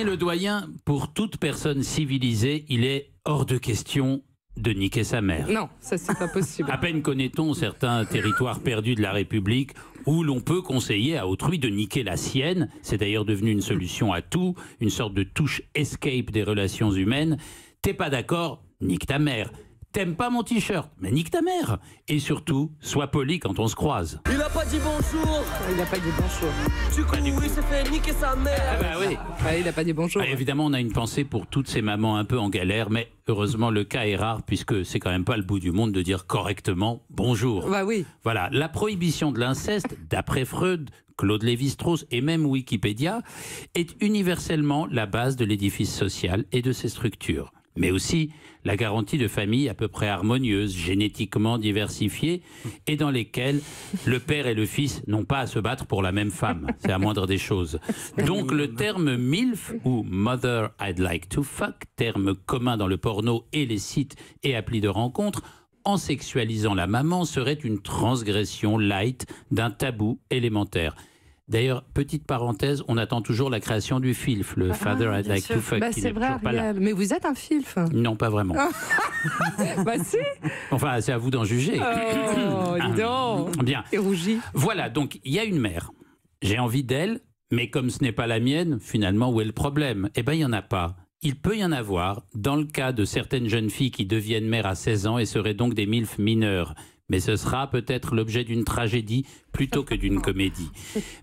Denis Ledoyen, pour toute personne civilisée, il est hors de question de niquer sa mère. Non, ça c'est pas possible. À peine connaît-on certains territoires perdus de la République où l'on peut conseiller à autrui de niquer la sienne. C'est d'ailleurs devenu une solution à tout, une sorte de touche escape des relations humaines. T'es pas d'accord? Nique ta mère. T'aimes pas mon t-shirt? Mais nique ta mère. Et surtout, sois poli quand on se croise. Il a pas dit bonjour. Il a pas dit bonjour. Du coup, il s'est fait niquer sa mère. Ah bah oui. Il a pas dit bonjour. Évidemment, on a une pensée pour toutes ces mamans un peu en galère, mais heureusement, le cas est rare puisque c'est quand même pas le bout du monde de dire correctement bonjour. Bah oui. Voilà, la prohibition de l'inceste, d'après Freud, Claude Lévi-Strauss et même Wikipédia, est universellement la base de l'édifice social et de ses structures. Mais aussi la garantie de familles à peu près harmonieuses, génétiquement diversifiées, et dans lesquelles le père et le fils n'ont pas à se battre pour la même femme. C'est la moindre des choses. Donc le terme MILF, ou Mother I'd Like to Fuck, terme commun dans le porno et les sites et applis de rencontres, en sexualisant la maman, serait une transgression light d'un tabou élémentaire. D'ailleurs, petite parenthèse, on attend toujours la création du FILF, le Father I'd Like to Fuck, qui c'est n'est vrai, toujours pas là. Ariel. Mais vous êtes un filf. Non, pas vraiment. Bah si. Enfin, c'est à vous d'en juger. Oh, dis donc. Bien. Et rougis. Voilà, donc il y a une mère. J'ai envie d'elle, mais comme ce n'est pas la mienne, finalement, où est le problème? Eh bien, il n'y en a pas. Il peut y en avoir dans le cas de certaines jeunes filles qui deviennent mères à 16 ans et seraient donc des MILF mineures. Mais ce sera peut-être l'objet d'une tragédie plutôt que d'une comédie.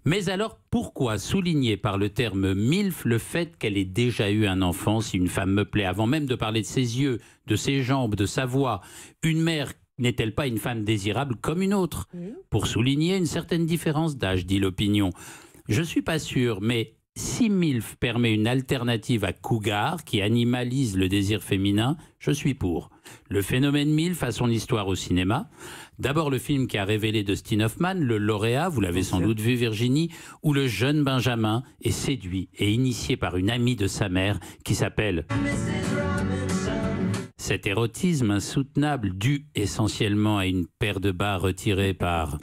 Mais alors, pourquoi souligner par le terme MILF le fait qu'elle ait déjà eu un enfant, si une femme me plaît, avant même de parler de ses yeux, de ses jambes, de sa voix? Une mère n'est-elle pas une femme désirable comme une autre? Pour souligner une certaine différence d'âge, dit l'opinion. Je suis pas sûr, mais si MILF permet une alternative à Cougar, qui animalise le désir féminin, je suis pour. Le phénomène MILF a son histoire au cinéma. D'abord le film qui a révélé Dustin Hoffman, le lauréat, vous l'avez sans doute vu Virginie, où le jeune Benjamin est séduit et initié par une amie de sa mère qui s'appelle... Cet érotisme insoutenable, dû essentiellement à une paire de bas retirée par...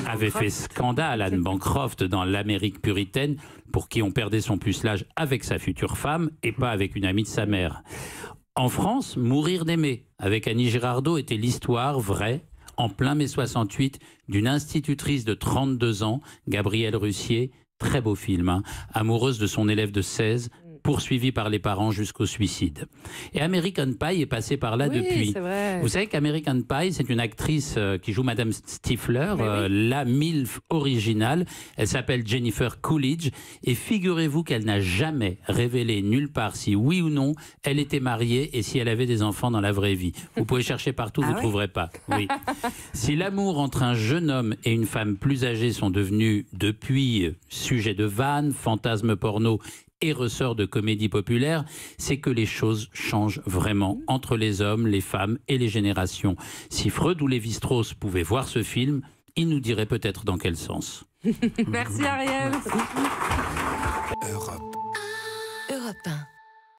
avait fait scandale Anne Bancroft dans l'Amérique puritaine, pour qui on perdait son pucelage avec sa future femme et pas avec une amie de sa mère. En France, Mourir d'aimer, avec Annie Girardot, était l'histoire vraie, en plein mai 68, d'une institutrice de 32 ans, Gabrielle Russier, très beau film, hein, amoureuse de son élève de 16, poursuivie par les parents jusqu'au suicide. Et American Pie est passé par là depuis. Vrai. Vous savez qu'American Pie, c'est une actrice qui joue Madame Stifler, la MILF originale. Elle s'appelle Jennifer Coolidge. Et figurez-vous qu'elle n'a jamais révélé nulle part si oui ou non elle était mariée et si elle avait des enfants dans la vraie vie. Vous pouvez chercher partout, vous ne trouverez pas. Oui. Si l'amour entre un jeune homme et une femme plus âgée sont devenus depuis sujet de vannes, fantasmes porno et ressort de comédie populaire, c'est que les choses changent vraiment entre les hommes, les femmes et les générations. Si Freud ou Lévi-Strauss pouvaient voir ce film, ils nous diraient peut-être dans quel sens. Merci Ariel. Europe 1.